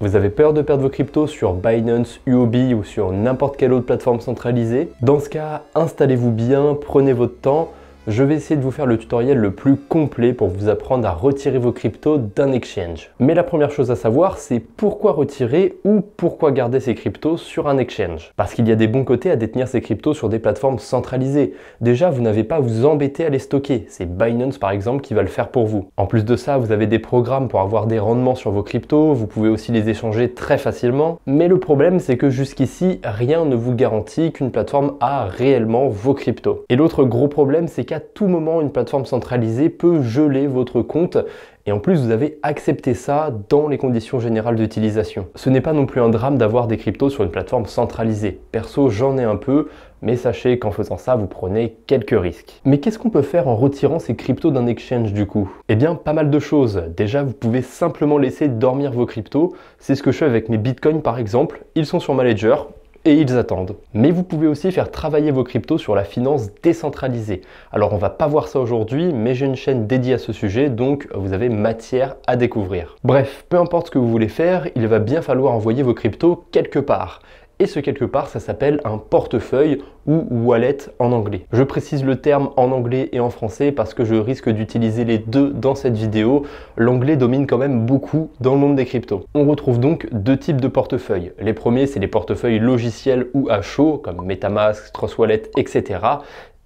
Vous avez peur de perdre vos cryptos sur Binance, Huobi ou sur n'importe quelle autre plateforme centralisée? Dans ce cas, installez-vous bien, prenez votre temps. Je vais essayer de vous faire le tutoriel le plus complet pour vous apprendre à retirer vos cryptos d'un exchange. Mais la première chose à savoir, c'est pourquoi retirer ou pourquoi garder ces cryptos sur un exchange. Parce qu'il y a des bons côtés à détenir ces cryptos sur des plateformes centralisées. Déjà, vous n'avez pas à vous embêter à les stocker. C'est Binance par exemple qui va le faire pour vous. En plus de ça, vous avez des programmes pour avoir des rendements sur vos cryptos. Vous pouvez aussi les échanger très facilement. Mais le problème, c'est que jusqu'ici, rien ne vous garantit qu'une plateforme a réellement vos cryptos. Et l'autre gros problème, c'est qu'à tout moment, une plateforme centralisée peut geler votre compte et en plus, vous avez accepté ça dans les conditions générales d'utilisation. Ce n'est pas non plus un drame d'avoir des cryptos sur une plateforme centralisée. Perso, j'en ai un peu, mais sachez qu'en faisant ça, vous prenez quelques risques. Mais qu'est-ce qu'on peut faire en retirant ces cryptos d'un exchange du coup? Eh bien, pas mal de choses. Déjà, vous pouvez simplement laisser dormir vos cryptos. C'est ce que je fais avec mes bitcoins par exemple. Ils sont sur ma ledger et ils attendent. Mais vous pouvez aussi faire travailler vos cryptos sur la finance décentralisée. Alors on va pas voir ça aujourd'hui, mais j'ai une chaîne dédiée à ce sujet, donc vous avez matière à découvrir. Bref, peu importe ce que vous voulez faire, il va bien falloir envoyer vos cryptos quelque part. Et ce quelque part, ça s'appelle un portefeuille ou wallet en anglais. Je précise le terme en anglais et en français parce que je risque d'utiliser les deux dans cette vidéo. L'anglais domine quand même beaucoup dans le monde des cryptos. On retrouve donc deux types de portefeuilles. Les premiers, c'est les portefeuilles logiciels ou à chaud, comme MetaMask, Trust Wallet, etc.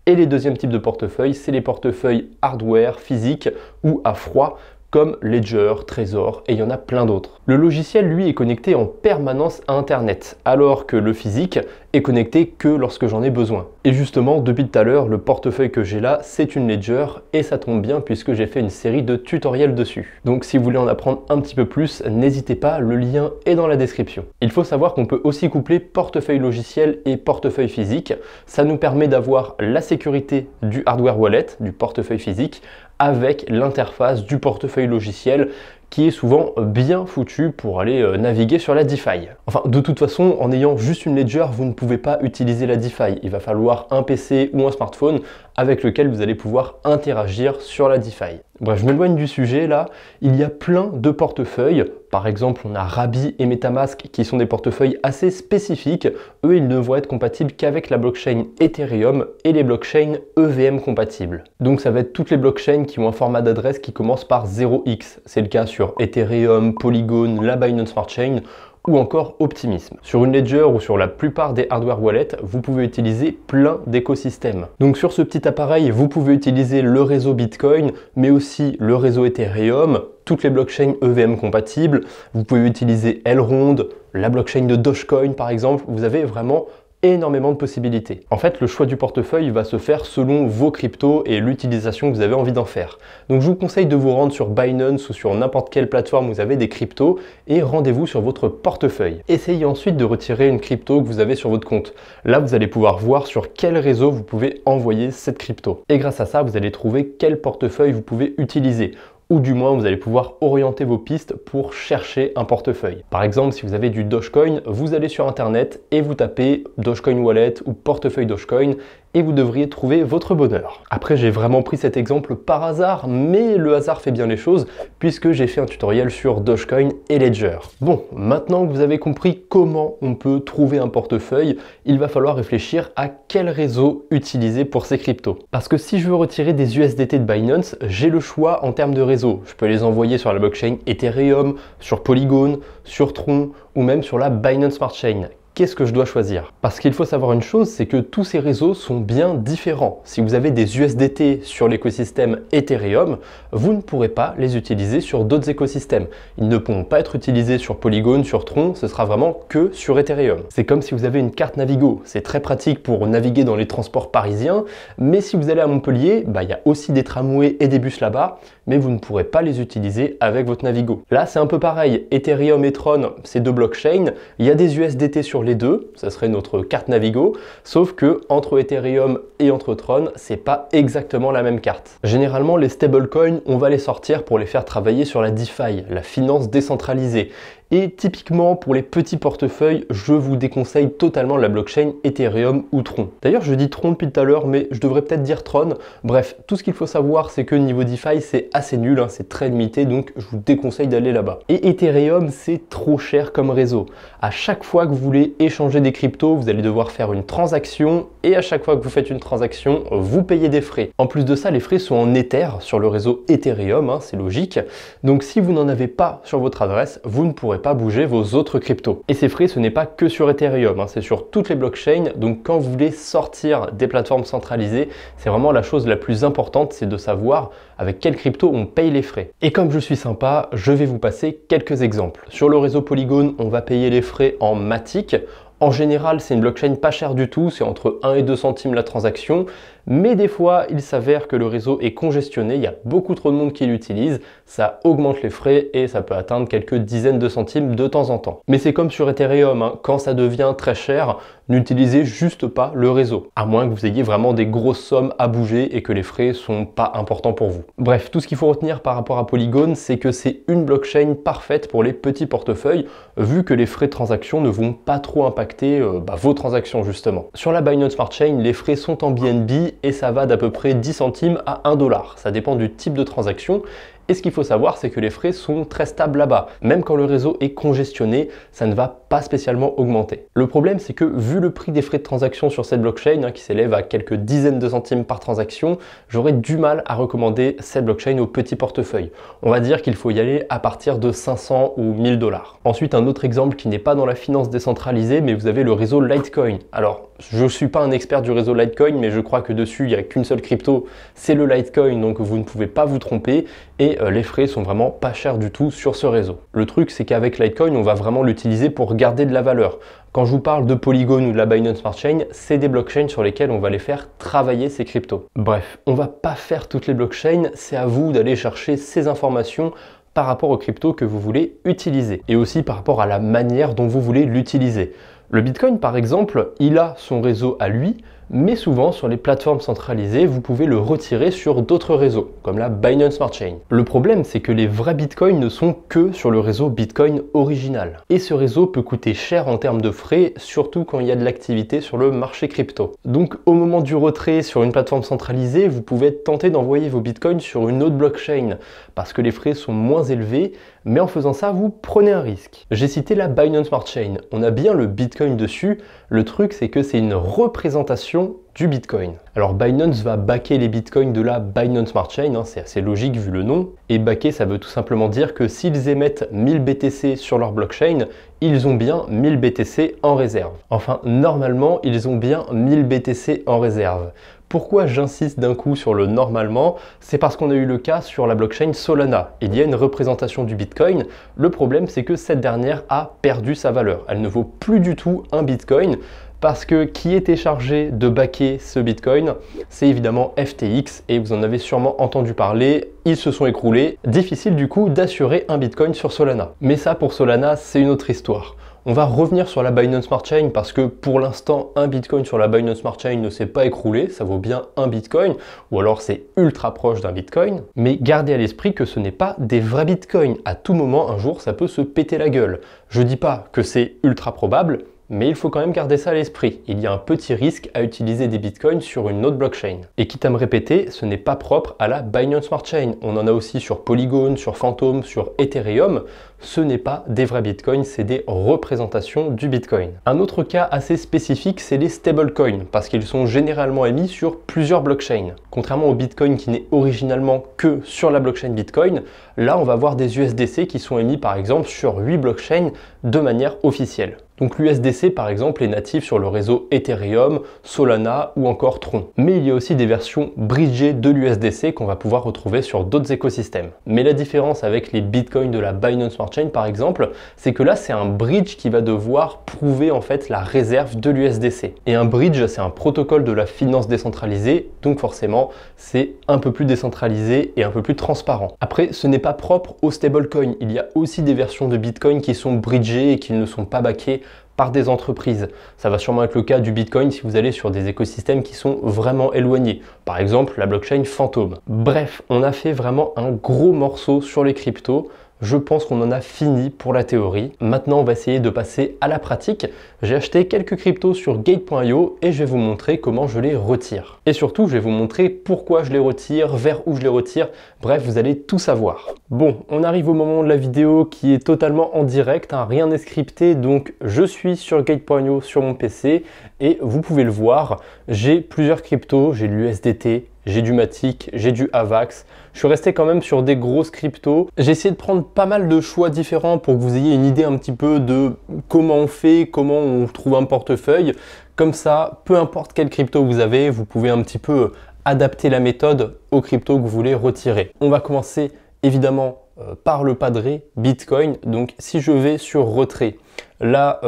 Et les deuxièmes types de portefeuilles, c'est les portefeuilles hardware, physique ou à froid, comme Ledger, Trezor et il y en a plein d'autres. Le logiciel, lui, est connecté en permanence à Internet, alors que le physique est connecté que lorsque j'en ai besoin. Et justement, depuis tout à l'heure, le portefeuille que j'ai là, c'est une Ledger et ça tombe bien puisque j'ai fait une série de tutoriels dessus. Donc si vous voulez en apprendre un petit peu plus, n'hésitez pas, le lien est dans la description. Il faut savoir qu'on peut aussi coupler portefeuille logiciel et portefeuille physique. Ça nous permet d'avoir la sécurité du hardware wallet, du portefeuille physique, avec l'interface du portefeuille logiciel qui est souvent bien foutu pour aller naviguer sur la DeFi. Enfin, de toute façon, en ayant juste une Ledger, vous ne pouvez pas utiliser la DeFi. Il va falloir un PC ou un smartphone avec lequel vous allez pouvoir interagir sur la DeFi. Bref, je m'éloigne du sujet là. Il y a plein de portefeuilles. Par exemple, on a Rabby et MetaMask qui sont des portefeuilles assez spécifiques. Eux, ils ne vont être compatibles qu'avec la blockchain Ethereum et les blockchains EVM compatibles. Donc ça va être toutes les blockchains qui ont un format d'adresse qui commence par 0x. C'est le cas sur Ethereum, Polygon, la Binance Smart Chain ou encore Optimism. Sur une Ledger ou sur la plupart des hardware wallets, vous pouvez utiliser plein d'écosystèmes. Donc sur ce petit appareil, vous pouvez utiliser le réseau Bitcoin, mais aussi le réseau Ethereum, toutes les blockchains EVM compatibles. Vous pouvez utiliser Elrond, la blockchain de Dogecoin par exemple. Vous avez vraiment énormément de possibilités. En fait, le choix du portefeuille va se faire selon vos cryptos et l'utilisation que vous avez envie d'en faire. Donc je vous conseille de vous rendre sur Binance ou sur n'importe quelle plateforme où vous avez des cryptos et rendez-vous sur votre portefeuille. Essayez ensuite de retirer une crypto que vous avez sur votre compte. Là, vous allez pouvoir voir sur quel réseau vous pouvez envoyer cette crypto. Et grâce à ça, vous allez trouver quel portefeuille vous pouvez utiliser. Ou du moins vous allez pouvoir orienter vos pistes pour chercher un portefeuille. Par exemple, si vous avez du Dogecoin, vous allez sur internet et vous tapez Dogecoin Wallet ou portefeuille Dogecoin et vous devriez trouver votre bonheur. Après, j'ai vraiment pris cet exemple par hasard, mais le hasard fait bien les choses puisque j'ai fait un tutoriel sur Dogecoin et Ledger. Bon, maintenant que vous avez compris comment on peut trouver un portefeuille, il va falloir réfléchir à quel réseau utiliser pour ces cryptos. Parce que si je veux retirer des USDT de Binance, j'ai le choix en termes de réseau. Je peux les envoyer sur la blockchain Ethereum, sur Polygon, sur Tron ou même sur la Binance Smart Chain. Qu'est-ce que je dois choisir? Parce qu'il faut savoir une chose, c'est que tous ces réseaux sont bien différents. Si vous avez des USDT sur l'écosystème Ethereum, vous ne pourrez pas les utiliser sur d'autres écosystèmes. Ils ne pourront pas être utilisés sur Polygon, sur Tron, ce sera vraiment que sur Ethereum. C'est comme si vous avez une carte Navigo. C'est très pratique pour naviguer dans les transports parisiens, mais si vous allez à Montpellier, il y a aussi des tramways et des bus là-bas, mais vous ne pourrez pas les utiliser avec votre Navigo. Là, c'est un peu pareil. Ethereum et Tron, c'est deux blockchains. Il y a des USDT sur les deux, ça serait notre carte Navigo, sauf que entre Ethereum et entre Tron, c'est pas exactement la même carte. Généralement, les stablecoins, on va les sortir pour les faire travailler sur la DeFi, la finance décentralisée. Et typiquement pour les petits portefeuilles, je vous déconseille totalement la blockchain Ethereum ou Tron. D'ailleurs, je dis Tron depuis tout à l'heure, mais je devrais peut-être dire Tron. Bref, tout ce qu'il faut savoir, c'est que niveau DeFi, c'est assez nul, hein, c'est très limité, donc je vous déconseille d'aller là-bas. Et Ethereum, c'est trop cher comme réseau. À chaque fois que vous voulez échanger des cryptos, vous allez devoir faire une transaction, et à chaque fois que vous faites une transaction, vous payez des frais. En plus de ça, les frais sont en Ether sur le réseau Ethereum, hein, c'est logique. Donc si vous n'en avez pas sur votre adresse, vous ne pourrez pas bouger vos autres cryptos. Et ces frais, ce n'est pas que sur Ethereum, hein, c'est sur toutes les blockchains. Donc quand vous voulez sortir des plateformes centralisées, c'est vraiment la chose la plus importante, c'est de savoir avec quelle crypto on paye les frais. Et comme je suis sympa, je vais vous passer quelques exemples. Sur le réseau Polygon, on va payer les frais en Matic. En général, c'est une blockchain pas chère du tout, c'est entre 1 et 2 centimes la transaction, mais des fois, il s'avère que le réseau est congestionné, il y a beaucoup trop de monde qui l'utilise, ça augmente les frais et ça peut atteindre quelques dizaines de centimes de temps en temps. Mais c'est comme sur Ethereum, hein, quand ça devient très cher, n'utilisez juste pas le réseau, à moins que vous ayez vraiment des grosses sommes à bouger et que les frais sont pas importants pour vous. Bref, tout ce qu'il faut retenir par rapport à Polygon, c'est que c'est une blockchain parfaite pour les petits portefeuilles, vu que les frais de transaction ne vont pas trop impacter vos transactions justement. Sur la Binance Smart Chain, les frais sont en BNB et ça va d'à peu près 10 centimes à 1 $. Ça dépend du type de transaction. Et ce qu'il faut savoir, c'est que les frais sont très stables là-bas. Même quand le réseau est congestionné, ça ne va pas spécialement augmenter. Le problème, c'est que vu le prix des frais de transaction sur cette blockchain, hein, qui s'élève à quelques dizaines de centimes par transaction, j'aurais du mal à recommander cette blockchain au petit portefeuille. On va dire qu'il faut y aller à partir de 500 ou 1000 $. Ensuite, un autre exemple qui n'est pas dans la finance décentralisée, mais vous avez le réseau Litecoin. Alors, je ne suis pas un expert du réseau Litecoin, mais je crois que dessus, il n'y a qu'une seule crypto, c'est le Litecoin, donc vous ne pouvez pas vous tromper. Et les frais sont vraiment pas chers du tout sur ce réseau. Le truc, c'est qu'avec Litecoin, on va vraiment l'utiliser pour garder de la valeur. Quand je vous parle de Polygon ou de la Binance Smart Chain, c'est des blockchains sur lesquelles on va les faire travailler ces cryptos. Bref, on va pas faire toutes les blockchains, c'est à vous d'aller chercher ces informations par rapport aux cryptos que vous voulez utiliser et aussi par rapport à la manière dont vous voulez l'utiliser. Le Bitcoin, par exemple, il a son réseau à lui, mais souvent sur les plateformes centralisées, vous pouvez le retirer sur d'autres réseaux, comme la Binance Smart Chain. Le problème, c'est que les vrais bitcoins ne sont que sur le réseau Bitcoin original. Et ce réseau peut coûter cher en termes de frais, surtout quand il y a de l'activité sur le marché crypto. Donc au moment du retrait sur une plateforme centralisée, vous pouvez être tenté d'envoyer vos bitcoins sur une autre blockchain, parce que les frais sont moins élevés, mais en faisant ça, vous prenez un risque. J'ai cité la Binance Smart Chain, on a bien le Bitcoin dessus, le truc c'est que c'est une représentation du Bitcoin. Alors Binance va backer les Bitcoins de la Binance Smart Chain, hein, c'est assez logique vu le nom, et backer ça veut tout simplement dire que s'ils émettent 1000 BTC sur leur blockchain, ils ont bien 1000 BTC en réserve. Enfin, normalement, ils ont bien 1000 BTC en réserve. Pourquoi j'insiste d'un coup sur le normalement? C'est parce qu'on a eu le cas sur la blockchain Solana. Il y a une représentation du Bitcoin. Le problème, c'est que cette dernière a perdu sa valeur. Elle ne vaut plus du tout un Bitcoin parce que qui était chargé de backer ce Bitcoin? C'est évidemment FTX et vous en avez sûrement entendu parler. Ils se sont écroulés. Difficile du coup d'assurer un Bitcoin sur Solana. Mais ça, pour Solana, c'est une autre histoire. On va revenir sur la Binance Smart Chain parce que pour l'instant, un Bitcoin sur la Binance Smart Chain ne s'est pas écroulé, ça vaut bien un Bitcoin, ou alors c'est ultra proche d'un Bitcoin. Mais gardez à l'esprit que ce n'est pas des vrais Bitcoins. À tout moment, un jour, ça peut se péter la gueule. Je dis pas que c'est ultra probable, mais il faut quand même garder ça à l'esprit. Il y a un petit risque à utiliser des bitcoins sur une autre blockchain. Et quitte à me répéter, ce n'est pas propre à la Binance Smart Chain. On en a aussi sur Polygon, sur Phantom, sur Ethereum. Ce n'est pas des vrais bitcoins, c'est des représentations du bitcoin. Un autre cas assez spécifique, c'est les stablecoins, parce qu'ils sont généralement émis sur plusieurs blockchains. Contrairement au bitcoin qui n'est originalement que sur la blockchain bitcoin, là on va avoir des USDC qui sont émis par exemple sur 8 blockchains de manière officielle. Donc l'USDC par exemple est natif sur le réseau Ethereum, Solana ou encore Tron. Mais il y a aussi des versions bridgées de l'USDC qu'on va pouvoir retrouver sur d'autres écosystèmes. Mais la différence avec les bitcoins de la Binance Smart Chain par exemple, c'est que là c'est un bridge qui va devoir prouver en fait la réserve de l'USDC. Et un bridge c'est un protocole de la finance décentralisée, donc forcément c'est un peu plus décentralisé et un peu plus transparent. Après ce n'est pas propre aux stablecoins, il y a aussi des versions de Bitcoin qui sont bridgées et qui ne sont pas backées par des entreprises. Ça va sûrement être le cas du Bitcoin si vous allez sur des écosystèmes qui sont vraiment éloignés. Par exemple, la blockchain Phantom. Bref, on a fait vraiment un gros morceau sur les cryptos. je pense qu'on en a fini pour la théorie. Maintenant, on va essayer de passer à la pratique. J'ai acheté quelques cryptos sur Gate.io et je vais vous montrer comment je les retire. Et surtout, je vais vous montrer pourquoi je les retire, vers où je les retire. Bref, vous allez tout savoir. Bon, on arrive au moment de la vidéo qui est totalement en direct, hein, rien n'est scripté, donc je suis sur Gate.io sur mon PC et vous pouvez le voir, j'ai plusieurs cryptos, j'ai de l'USDT, j'ai du Matic, j'ai du Avax. Je suis resté quand même sur des grosses cryptos. J'ai essayé de prendre pas mal de choix différents pour que vous ayez une idée un petit peu de comment on fait, comment on trouve un portefeuille. Comme ça, peu importe quelle crypto vous avez, vous pouvez un petit peu adapter la méthode aux cryptos que vous voulez retirer. On va commencer évidemment par le padré Bitcoin. Donc si je vais sur retrait, là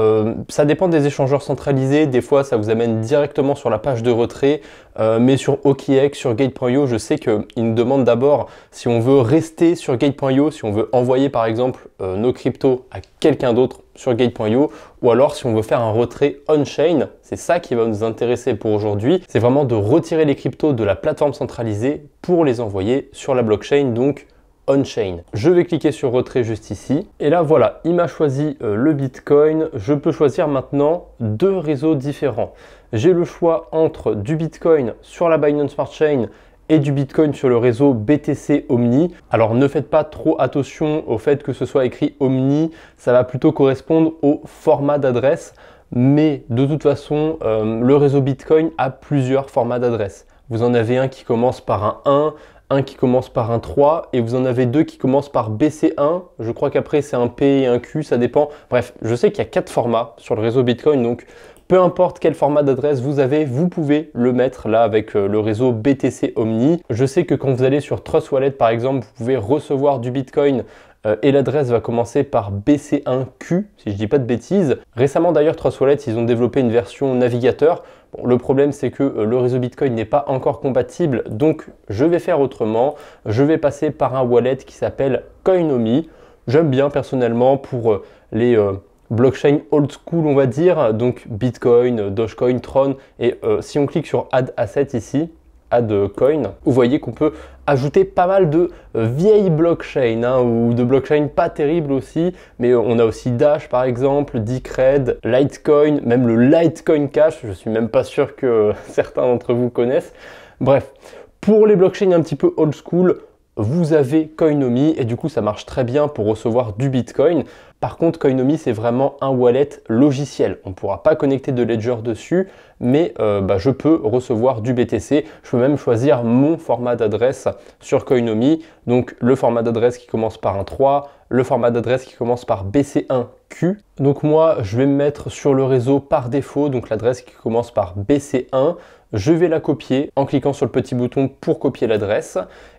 ça dépend des échangeurs centralisés, des fois ça vous amène directement sur la page de retrait, mais sur OKX, sur Gate.io, je sais qu'ils nous demandent d'abord si on veut rester sur Gate.io, si on veut envoyer par exemple nos cryptos à quelqu'un d'autre sur Gate.io, ou alors si on veut faire un retrait on-chain. C'est ça qui va nous intéresser pour aujourd'hui, c'est vraiment de retirer les cryptos de la plateforme centralisée pour les envoyer sur la blockchain, donc on-chain. Je vais cliquer sur retrait juste ici et là voilà, il m'a choisi le Bitcoin. Je peux choisir maintenant deux réseaux différents. J'ai le choix entre du Bitcoin sur la Binance Smart Chain et du Bitcoin sur le réseau BTC Omni. Alors ne faites pas trop attention au fait que ce soit écrit Omni, ça va plutôt correspondre au format d'adresse, mais de toute façon le réseau Bitcoin a plusieurs formats d'adresse. Vous en avez un qui commence par un 1 qui commence par un 3 et vous en avez deux qui commencent par BC1. Je crois qu'après c'est un P et un Q, ça dépend. Bref, je sais qu'il y a 4 formats sur le réseau Bitcoin, donc peu importe quel format d'adresse vous avez, vous pouvez le mettre là avec le réseau BTC Omni. Je sais que quand vous allez sur Trust Wallet par exemple, vous pouvez recevoir du Bitcoin et l'adresse va commencer par BC1Q, si je dis pas de bêtises. Récemment d'ailleurs, Trust Wallet, ils ont développé une version navigateur. Bon, le problème, c'est que le réseau Bitcoin n'est pas encore compatible, donc je vais faire autrement. Je vais passer par un wallet qui s'appelle Coinomi. J'aime bien personnellement pour les blockchains old school, on va dire, donc Bitcoin, Dogecoin, Tron. Et si on clique sur Add Asset ici, Add Coin, vous voyez qu'on peut ajouter pas mal de vieilles blockchains hein, ou de blockchains pas terribles aussi, mais on a aussi Dash par exemple, Decred, Litecoin, même le Litecoin Cash, je suis même pas sûr que certains d'entre vous connaissent. Bref, pour les blockchains un petit peu old school, vous avez Coinomi et du coup ça marche très bien pour recevoir du Bitcoin. Par contre, Coinomi, c'est vraiment un wallet logiciel. On ne pourra pas connecter de Ledger dessus, mais je peux recevoir du BTC. Je peux même choisir mon format d'adresse sur Coinomi. Donc, le format d'adresse qui commence par un 3, le format d'adresse qui commence par BC1Q. Donc, moi, je vais me mettre sur le réseau par défaut, donc l'adresse qui commence par BC1. Je vais la copier en cliquant sur le petit bouton pour copier l'adresse.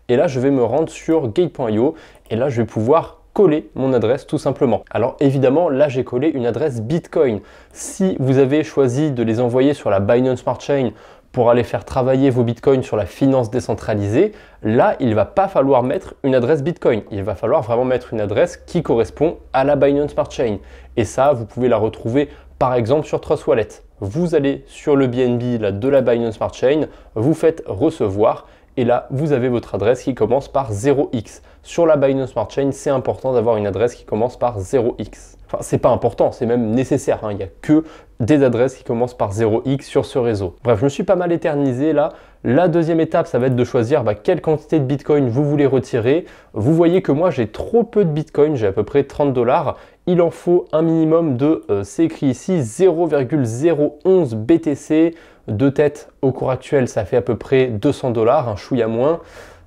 Et là, je vais me rendre sur Gate.io et là, je vais pouvoir coller mon adresse tout simplement. Alors évidemment, là j'ai collé une adresse Bitcoin. Si vous avez choisi de les envoyer sur la Binance Smart Chain pour aller faire travailler vos Bitcoins sur la finance décentralisée, là il ne va pas falloir mettre une adresse Bitcoin. Il va falloir vraiment mettre une adresse qui correspond à la Binance Smart Chain. Et ça, vous pouvez la retrouver par exemple sur Trust Wallet. Vous allez sur le BNB là, de la Binance Smart Chain, vous faites recevoir et là vous avez votre adresse qui commence par 0x. Sur la Binance Smart Chain, c'est important d'avoir une adresse qui commence par 0x. Enfin, c'est pas important, c'est même nécessaire. Il n'y a que des adresses qui commencent par 0x sur ce réseau. Bref, je me suis pas mal éternisé là. La deuxième étape, ça va être de choisir quelle quantité de Bitcoin vous voulez retirer. Vous voyez que moi, j'ai trop peu de Bitcoin, j'ai à peu près 30 $. Il en faut un minimum de, c'est écrit ici, 0,011 BTC. De tête, au cours actuel, ça fait à peu près 200 $, un chouïa moins.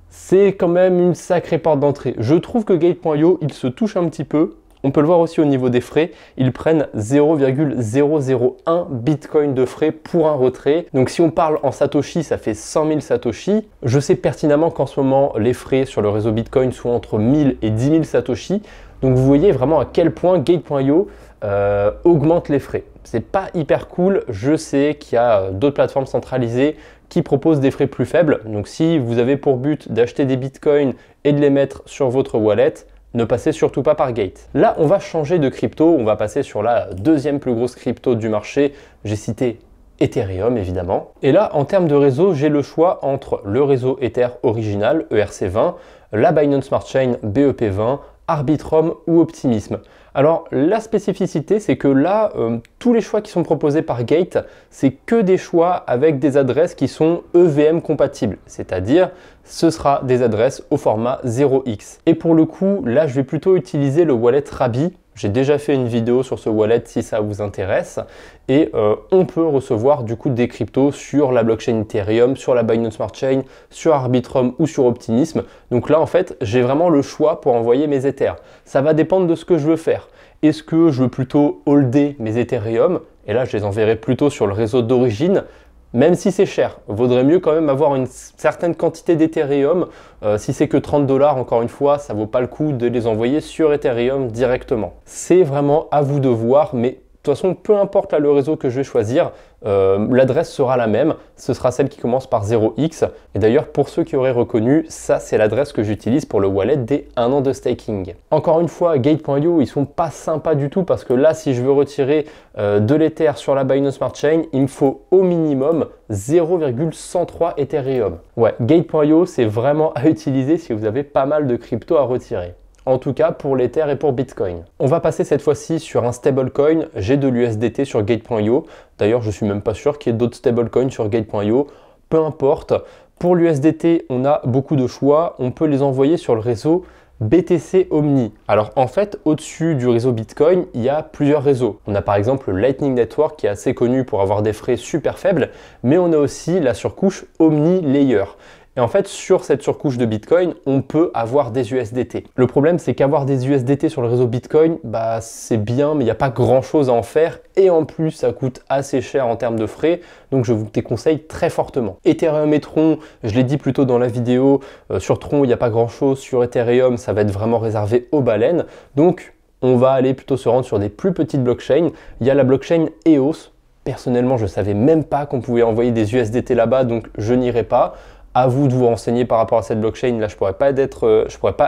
C'est quand même une sacrée porte d'entrée. Je trouve que Gate.io, il se touche un petit peu. On peut le voir aussi au niveau des frais. Ils prennent 0,001 Bitcoin de frais pour un retrait. Donc si on parle en Satoshi, ça fait 100 000 Satoshi. Je sais pertinemment qu'en ce moment, les frais sur le réseau Bitcoin sont entre 1000 et 10 000 Satoshi. Donc vous voyez vraiment à quel point Gate.io augmente les frais. C'est pas hyper cool. Je sais qu'il y a d'autres plateformes centralisées qui proposent des frais plus faibles. Donc si vous avez pour but d'acheter des bitcoins et de les mettre sur votre wallet, ne passez surtout pas par Gate. Là, on va changer de crypto. On va passer sur la deuxième plus grosse crypto du marché. J'ai cité Ethereum évidemment. Et là, en termes de réseau, j'ai le choix entre le réseau Ether original, ERC20, la Binance Smart Chain BEP20, Arbitrum ou Optimism. Alors la spécificité, c'est que là, tous les choix qui sont proposés par Gate, c'est que des choix avec des adresses qui sont EVM compatibles, c'est-à-dire ce sera des adresses au format 0x. Et pour le coup, là, je vais plutôt utiliser le wallet Rabi. J'ai déjà fait une vidéo sur ce wallet si ça vous intéresse et on peut recevoir du coup des cryptos sur la blockchain Ethereum, sur la Binance Smart Chain, sur Arbitrum ou sur Optimism. Donc là en fait j'ai vraiment le choix pour envoyer mes Ethers. Ça va dépendre de ce que je veux faire. Est-ce que je veux plutôt holder mes Ethereum et là je les enverrai plutôt sur le réseau d'origine. Même si c'est cher, vaudrait mieux quand même avoir une certaine quantité d'Ethereum. Si c'est que 30 $, encore une fois, ça vaut pas le coup de les envoyer sur Ethereum directement. C'est vraiment à vous de voir, mais de toute façon, peu importe là, le réseau que je vais choisir, l'adresse sera la même. Ce sera celle qui commence par 0x. Et d'ailleurs, pour ceux qui auraient reconnu, ça c'est l'adresse que j'utilise pour le wallet des 1 an de staking. Encore une fois, Gate.io, ils sont pas sympas du tout parce que là, si je veux retirer de l'Ether sur la Binance Smart Chain, il me faut au minimum 0,103 Ethereum. Ouais, Gate.io, c'est vraiment à utiliser si vous avez pas mal de crypto à retirer. En tout cas pour l'Ether et pour Bitcoin. On va passer cette fois-ci sur un stablecoin. J'ai de l'USDT sur Gate.io. D'ailleurs, je suis même pas sûr qu'il y ait d'autres stablecoins sur Gate.io. Peu importe. Pour l'USDT, on a beaucoup de choix. On peut les envoyer sur le réseau BTC Omni. Alors en fait, au-dessus du réseau Bitcoin, il y a plusieurs réseaux. On a par exemple le Lightning Network qui est assez connu pour avoir des frais super faibles, mais on a aussi la surcouche Omni Layer. Et en fait, sur cette surcouche de Bitcoin, on peut avoir des USDT. Le problème, c'est qu'avoir des USDT sur le réseau Bitcoin, bah, c'est bien, mais il n'y a pas grand-chose à en faire. Et en plus, ça coûte assez cher en termes de frais. Donc, je vous déconseille très fortement. Ethereum et Tron, je l'ai dit plus tôt dans la vidéo, sur Tron, il n'y a pas grand-chose. Sur Ethereum, ça va être vraiment réservé aux baleines. Donc, on va aller plutôt se rendre sur des plus petites blockchains. Il y a la blockchain EOS. Personnellement, je ne savais même pas qu'on pouvait envoyer des USDT là-bas, donc je n'irai pas. À vous de vous renseigner par rapport à cette blockchain. Là, je pourrais pas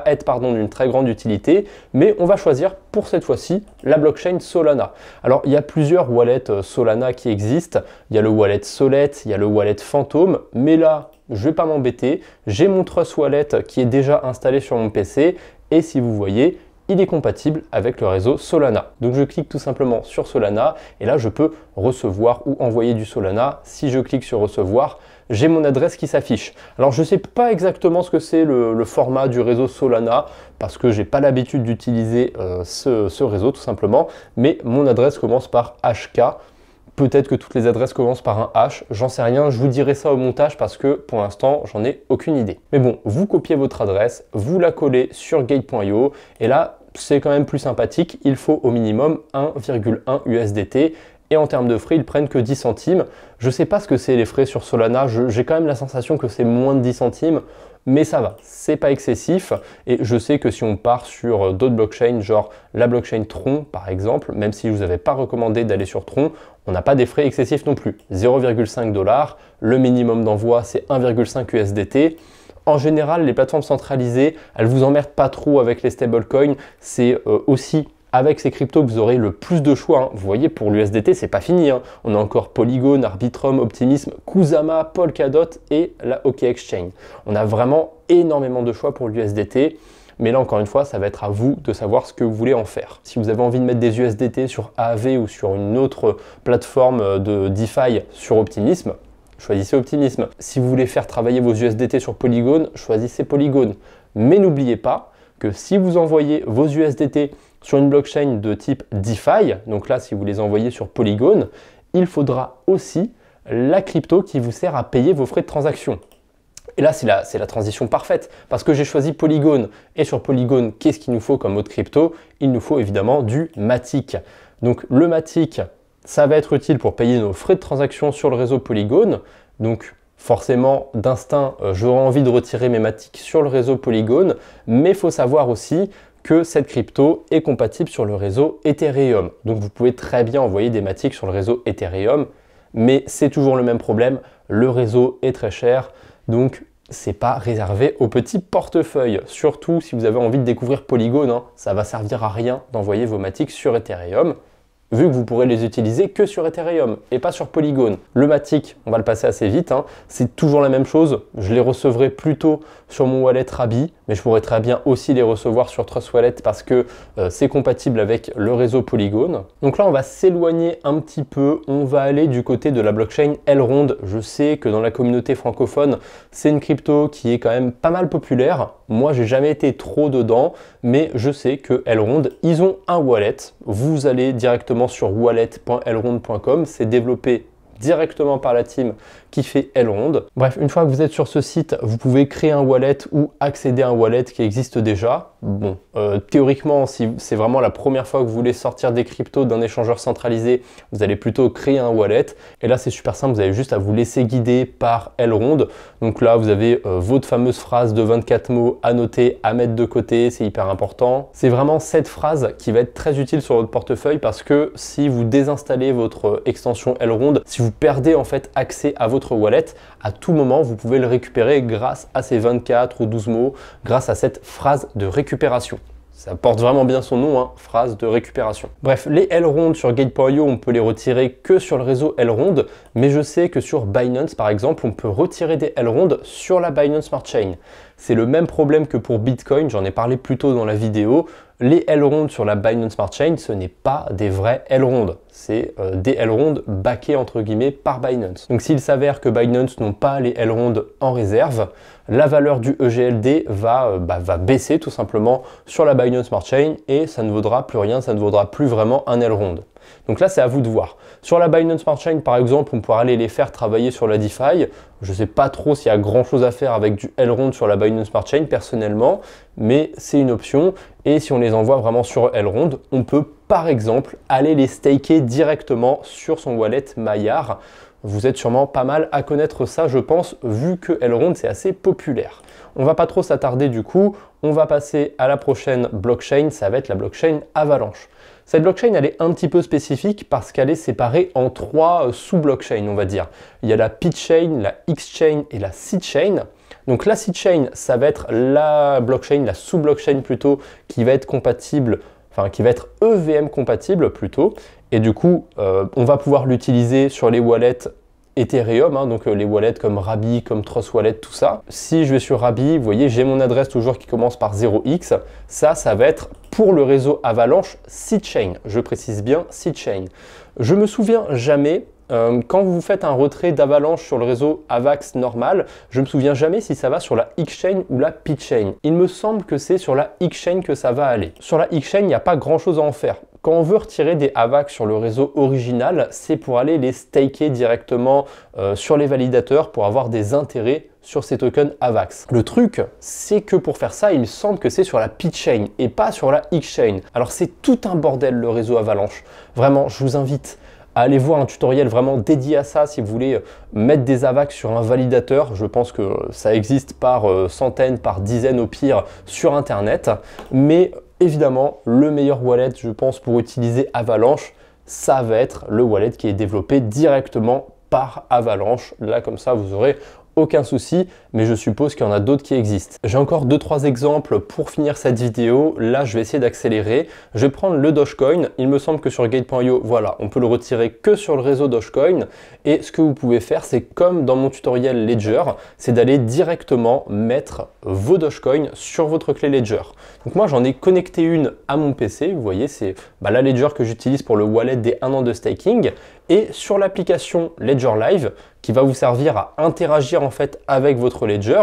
être d'une très grande utilité, mais on va choisir pour cette fois-ci la blockchain Solana. Alors, il y a plusieurs wallets Solana qui existent. Il y a le wallet Sollet, il y a le wallet Phantom, mais là, je vais pas m'embêter. J'ai mon Trust Wallet qui est déjà installé sur mon PC et si vous voyez, il est compatible avec le réseau Solana. Donc je clique tout simplement sur Solana et là je peux recevoir ou envoyer du Solana. Si je clique sur recevoir, j'ai mon adresse qui s'affiche. Alors je ne sais pas exactement ce que c'est le format du réseau Solana parce que j'ai pas l'habitude d'utiliser ce réseau tout simplement, mais mon adresse commence par HK. Peut-être que toutes les adresses commencent par un H, j'en sais rien, je vous dirai ça au montage parce que pour l'instant, j'en ai aucune idée. Mais bon, vous copiez votre adresse, vous la collez sur Gate.io et là, c'est quand même plus sympathique, il faut au minimum 1,1 USDT et en termes de frais, ils prennent que 10 centimes. Je ne sais pas ce que c'est les frais sur Solana, j'ai quand même la sensation que c'est moins de 10 centimes, mais ça va, c'est pas excessif et je sais que si on part sur d'autres blockchains, genre la blockchain Tron par exemple, même si je vous avais pas recommandé d'aller sur Tron, on n'a pas des frais excessifs non plus. 0,5 $, le minimum d'envoi c'est 1,5 USDT. En général, les plateformes centralisées, elles vous emmerdent pas trop avec les stablecoins, c'est aussi avec ces cryptos que vous aurez le plus de choix. Hein. Vous voyez, pour l'USDT, c'est pas fini. Hein. On a encore Polygon, Arbitrum, Optimism, Kusama, Polkadot et la OK Exchange. On a vraiment énormément de choix pour l'USDT. Mais là, encore une fois, ça va être à vous de savoir ce que vous voulez en faire. Si vous avez envie de mettre des USDT sur AAV ou sur une autre plateforme de DeFi sur Optimism, choisissez Optimism. Si vous voulez faire travailler vos USDT sur Polygon, choisissez Polygon. Mais n'oubliez pas que si vous envoyez vos USDT sur une blockchain de type DeFi, donc là si vous les envoyez sur Polygon, il faudra aussi la crypto qui vous sert à payer vos frais de transaction. Et là c'est la transition parfaite parce que j'ai choisi Polygon et sur Polygon, qu'est-ce qu'il nous faut comme autre crypto? Il nous faut évidemment du Matic. Donc le Matic, ça va être utile pour payer nos frais de transaction sur le réseau Polygon. Donc forcément, d'instinct, j'aurais envie de retirer mes Matic sur le réseau Polygon, mais il faut savoir aussi que cette crypto est compatible sur le réseau Ethereum. Donc vous pouvez très bien envoyer des Matic sur le réseau Ethereum, mais c'est toujours le même problème, le réseau est très cher, donc c'est pas réservé aux petits portefeuilles. Surtout si vous avez envie de découvrir Polygon, hein, ça va servir à rien d'envoyer vos Matic sur Ethereum. vu que vous pourrez les utiliser que sur Ethereum et pas sur Polygon. Le Matic, on va le passer assez vite, hein, c'est toujours la même chose. Je les recevrai plutôt sur mon wallet Rabi, mais je pourrais très bien aussi les recevoir sur Trust Wallet parce que c'est compatible avec le réseau Polygon. Donc là, on va s'éloigner un petit peu. On va aller du côté de la blockchain Elrond. Je sais que dans la communauté francophone, c'est une crypto qui est quand même pas mal populaire. Moi, j'ai jamais été trop dedans, mais je sais que Elrond, ils ont un wallet. Vous allez directement sur wallet.elrond.com. C'est développé directement par la team qui fait Elrond. Bref, une fois que vous êtes sur ce site, vous pouvez créer un wallet ou accéder à un wallet qui existe déjà. Bon, théoriquement, si c'est vraiment la première fois que vous voulez sortir des cryptos d'un échangeur centralisé, vous allez plutôt créer un wallet. Et là, c'est super simple, vous avez juste à vous laisser guider par Elrond. Donc là, vous avez votre fameuse phrase de 24 mots à noter, à mettre de côté, c'est hyper important. C'est vraiment cette phrase qui va être très utile sur votre portefeuille parce que si vous désinstallez votre extension Elrond, si vous perdez en fait accès à votre wallet, à tout moment, vous pouvez le récupérer grâce à ces 24 ou 12 mots, grâce à cette phrase de récupération. Ça porte vraiment bien son nom, hein, phrase de récupération. Bref, les Elrond sur Gate.io, on peut les retirer que sur le réseau Elrond, mais je sais que sur Binance, par exemple, on peut retirer des Elrond sur la Binance Smart Chain. C'est le même problème que pour Bitcoin, j'en ai parlé plus tôt dans la vidéo. Les Elrond sur la Binance Smart Chain, ce n'est pas des vrais Elrond. C'est des Elrond backés entre guillemets par Binance. Donc s'il s'avère que Binance n'ont pas les Elrond en réserve, la valeur du EGLD va baisser tout simplement sur la Binance Smart Chain et ça ne vaudra plus rien, ça ne vaudra plus vraiment un Elrond. Donc là, c'est à vous de voir. Sur la Binance Smart Chain, par exemple, on pourra aller les faire travailler sur la DeFi. Je ne sais pas trop s'il y a grand chose à faire avec du Elrond sur la Binance Smart Chain personnellement, mais c'est une option. Et si on les envoie vraiment sur Elrond, on peut par exemple aller les staker directement sur son wallet Maillard. Vous êtes sûrement pas mal à connaître ça, je pense, vu que Elrond, c'est assez populaire. On va pas trop s'attarder du coup, on va passer à la prochaine blockchain, ça va être la blockchain Avalanche. Cette blockchain, elle est un petit peu spécifique parce qu'elle est séparée en 3 sous-blockchains, on va dire. Il y a la P-chain, la X-chain et la C-chain. Donc la C-chain, ça va être la blockchain, la sous-blockchain plutôt, qui va être compatible, enfin qui va être EVM compatible plutôt. Et du coup, on va pouvoir l'utiliser sur les wallets Ethereum, hein, donc les wallets comme Rabi, comme Trust Wallet, tout ça. Si je vais sur Rabi, vous voyez, j'ai mon adresse toujours qui commence par 0x. Ça va être pour le réseau Avalanche C-chain. Je précise bien C-chain. Je me souviens jamais, quand vous faites un retrait d'Avalanche sur le réseau Avax normal, je me souviens jamais si ça va sur la X-chain ou la P-chain. Il me semble que c'est sur la X-chain que ça va aller. Sur la X-chain, il n'y a pas grand chose à en faire. Quand on veut retirer des AVAX sur le réseau original, c'est pour aller les staker directement sur les validateurs pour avoir des intérêts sur ces tokens AVAX. Le truc, c'est que pour faire ça, il me semble que c'est sur la P-chain et pas sur la X-chain. Alors c'est tout un bordel le réseau Avalanche. Vraiment, je vous invite à aller voir un tutoriel vraiment dédié à ça si vous voulez mettre des AVAX sur un validateur. Je pense que ça existe par centaines, par dizaines au pire sur Internet. Mais évidemment, le meilleur wallet, je pense, pour utiliser Avalanche, ça va être le wallet qui est développé directement par Avalanche. Là, comme ça, vous aurez aucun souci, mais je suppose qu'il y en a d'autres qui existent. J'ai encore 2-3 exemples pour finir cette vidéo. Là, je vais essayer d'accélérer. Je vais prendre le Dogecoin. Il me semble que sur Gate.io, voilà, on peut le retirer que sur le réseau Dogecoin. Et ce que vous pouvez faire, c'est comme dans mon tutoriel Ledger, c'est d'aller directement mettre vos Dogecoin sur votre clé Ledger. Donc moi, j'en ai connecté une à mon PC. Vous voyez, c'est la Ledger que j'utilise pour le wallet des 1 an de staking. Et sur l'application Ledger Live, qui va vous servir à interagir en fait avec votre Ledger,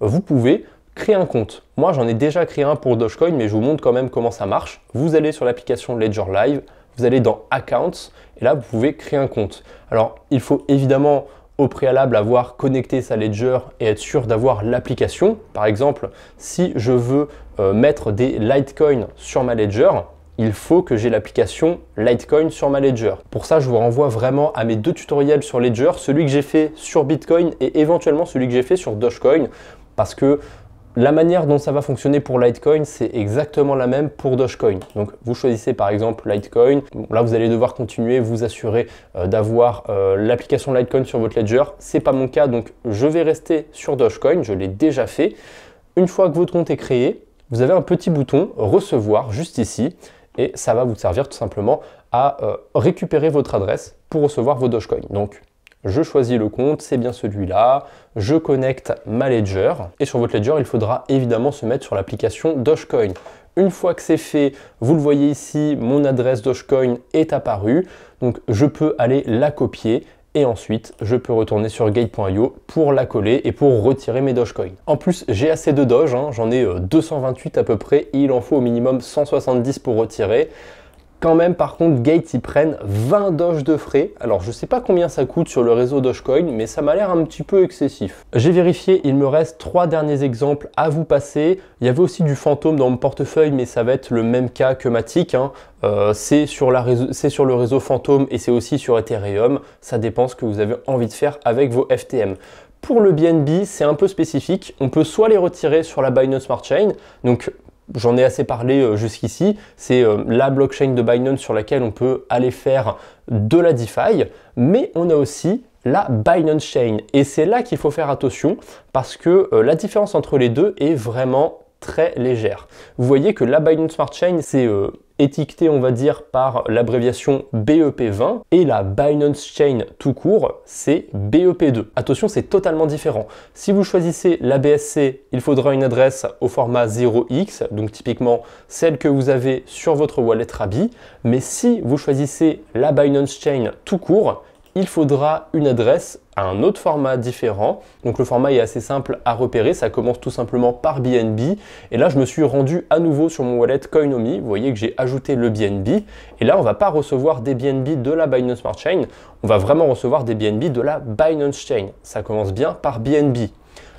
vous pouvez créer un compte. Moi, j'en ai déjà créé un pour Dogecoin, mais je vous montre quand même comment ça marche. Vous allez sur l'application Ledger Live, vous allez dans Accounts, et là, vous pouvez créer un compte. Alors, il faut évidemment au préalable avoir connecté sa Ledger et être sûr d'avoir l'application. Par exemple, si je veux mettre des Litecoin sur ma Ledger, il faut que j'ai l'application Litecoin sur ma Ledger. Pour ça, je vous renvoie vraiment à mes 2 tutoriels sur Ledger, celui que j'ai fait sur Bitcoin et éventuellement celui que j'ai fait sur Dogecoin, parce que la manière dont ça va fonctionner pour Litecoin, c'est exactement la même pour Dogecoin. Donc, vous choisissez par exemple Litecoin. Bon, là, vous allez devoir continuer, vous assurer d'avoir l'application Litecoin sur votre Ledger. C'est pas mon cas, donc je vais rester sur Dogecoin. Je l'ai déjà fait. Une fois que votre compte est créé, vous avez un petit bouton recevoir juste ici. Et ça va vous servir tout simplement à récupérer votre adresse pour recevoir vos Dogecoin. Donc, je choisis le compte, c'est bien celui-là, je connecte ma Ledger et sur votre Ledger, il faudra évidemment se mettre sur l'application Dogecoin. Une fois que c'est fait, vous le voyez ici, mon adresse Dogecoin est apparue, donc je peux aller la copier et ensuite je peux retourner sur gate.io pour la coller et pour retirer mes Dogecoin. En plus, j'ai assez de Doge, j'en ai 228 à peu près, et il en faut au minimum 170 pour retirer. Quand même, par contre, Gate, ils prennent 20 Doge de frais. Alors, je sais pas combien ça coûte sur le réseau Dogecoin, mais ça m'a l'air un petit peu excessif. J'ai vérifié, il me reste 3 derniers exemples à vous passer. Il y avait aussi du fantôme dans mon portefeuille, mais ça va être le même cas que Matic. C'est sur le réseau fantôme et c'est aussi sur Ethereum. Ça dépend ce que vous avez envie de faire avec vos FTM. Pour le BNB, c'est un peu spécifique. On peut soit les retirer sur la Binance Smart Chain, donc j'en ai assez parlé jusqu'ici, c'est la blockchain de Binance sur laquelle on peut aller faire de la DeFi, mais on a aussi la Binance Chain. Et c'est là qu'il faut faire attention parce que la différence entre les deux est vraiment très légère. Vous voyez que la Binance Smart Chain, c'est étiqueté, on va dire, par l'abréviation BEP20 et la Binance Chain tout court, c'est BEP2. Attention, c'est totalement différent. Si vous choisissez la BSC, il faudra une adresse au format 0x, donc typiquement celle que vous avez sur votre wallet Rabi. Mais si vous choisissez la Binance Chain tout court, il faudra une adresse à un autre format différent. Donc le format est assez simple à repérer, ça commence tout simplement par BNB. Et là, je me suis rendu à nouveau sur mon wallet Coinomi. Vous voyez que j'ai ajouté le BNB. Et là, on ne va pas recevoir des BNB de la Binance Smart Chain, on va vraiment recevoir des BNB de la Binance Chain. Ça commence bien par BNB.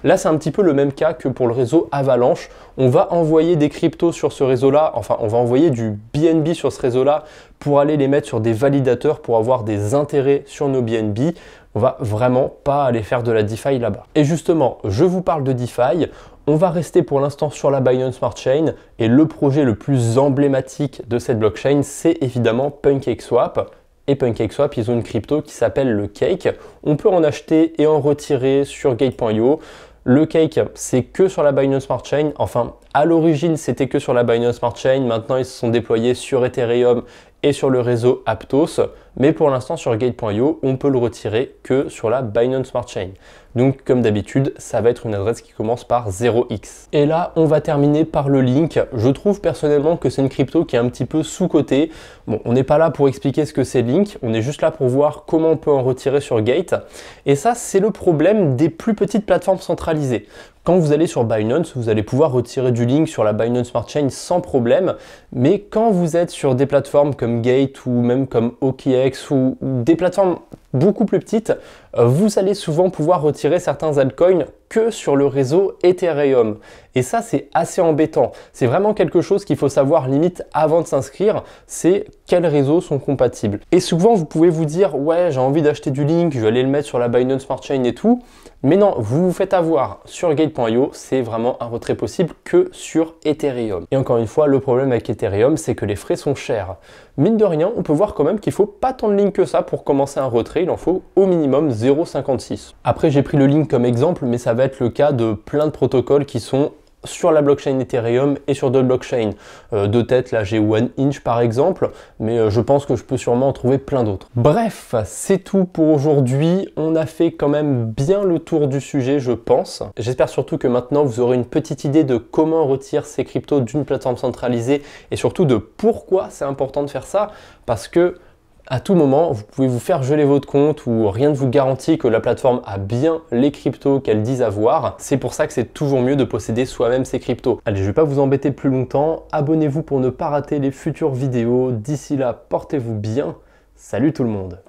Là, c'est un petit peu le même cas que pour le réseau Avalanche. On va envoyer des cryptos sur ce réseau-là, enfin, on va envoyer du BNB sur ce réseau-là pour aller les mettre sur des validateurs pour avoir des intérêts sur nos BNB. On va vraiment pas aller faire de la DeFi là-bas. Et justement, je vous parle de DeFi. On va rester pour l'instant sur la Binance Smart Chain et le projet le plus emblématique de cette blockchain, c'est évidemment PancakeSwap. Et PancakeSwap, ils ont une crypto qui s'appelle le Cake. On peut en acheter et en retirer sur gate.io. Le Cake, c'est que sur la Binance Smart Chain. Enfin, à l'origine, c'était que sur la Binance Smart Chain. Maintenant, ils se sont déployés sur Ethereum et sur le réseau Aptos. Mais pour l'instant, sur gate.io, on peut le retirer que sur la Binance Smart Chain. Donc, comme d'habitude, ça va être une adresse qui commence par 0x. Et là, on va terminer par le Link. Je trouve personnellement que c'est une crypto qui est un petit peu sous-cotée. Bon, on n'est pas là pour expliquer ce que c'est Link. On est juste là pour voir comment on peut en retirer sur Gate. Et ça, c'est le problème des plus petites plateformes centralisées. Quand vous allez sur Binance, vous allez pouvoir retirer du Link sur la Binance Smart Chain sans problème. Mais quand vous êtes sur des plateformes comme Gate ou même comme OKX ou des plateformes beaucoup plus petites, vous allez souvent pouvoir retirer certains altcoins que sur le réseau Ethereum. Et ça, c'est assez embêtant. C'est vraiment quelque chose qu'il faut savoir limite avant de s'inscrire, c'est quels réseaux sont compatibles. Et souvent, vous pouvez vous dire, ouais, j'ai envie d'acheter du Link, je vais aller le mettre sur la Binance Smart Chain et tout. Mais non, vous vous faites avoir sur Gate.io, c'est vraiment un retrait possible que sur Ethereum. Et encore une fois, le problème avec Ethereum, c'est que les frais sont chers. Mine de rien, on peut voir quand même qu'il faut pas tant de Link que ça pour commencer un retrait, il en faut au minimum 0,56. Après, j'ai pris le Link comme exemple, mais ça va être le cas de plein de protocoles qui sont sur la blockchain Ethereum et sur d'autres blockchains. De tête, là j'ai OneInch par exemple, mais je pense que je peux sûrement en trouver plein d'autres. Bref, c'est tout pour aujourd'hui. On a fait quand même bien le tour du sujet, je pense. J'espère surtout que maintenant vous aurez une petite idée de comment on retire ces cryptos d'une plateforme centralisée et surtout de pourquoi c'est important de faire ça, parce que à tout moment, vous pouvez vous faire geler votre compte ou rien ne vous garantit que la plateforme a bien les cryptos qu'elle dit avoir. C'est pour ça que c'est toujours mieux de posséder soi-même ces cryptos. Allez, je ne vais pas vous embêter plus longtemps. Abonnez-vous pour ne pas rater les futures vidéos. D'ici là, portez-vous bien. Salut tout le monde!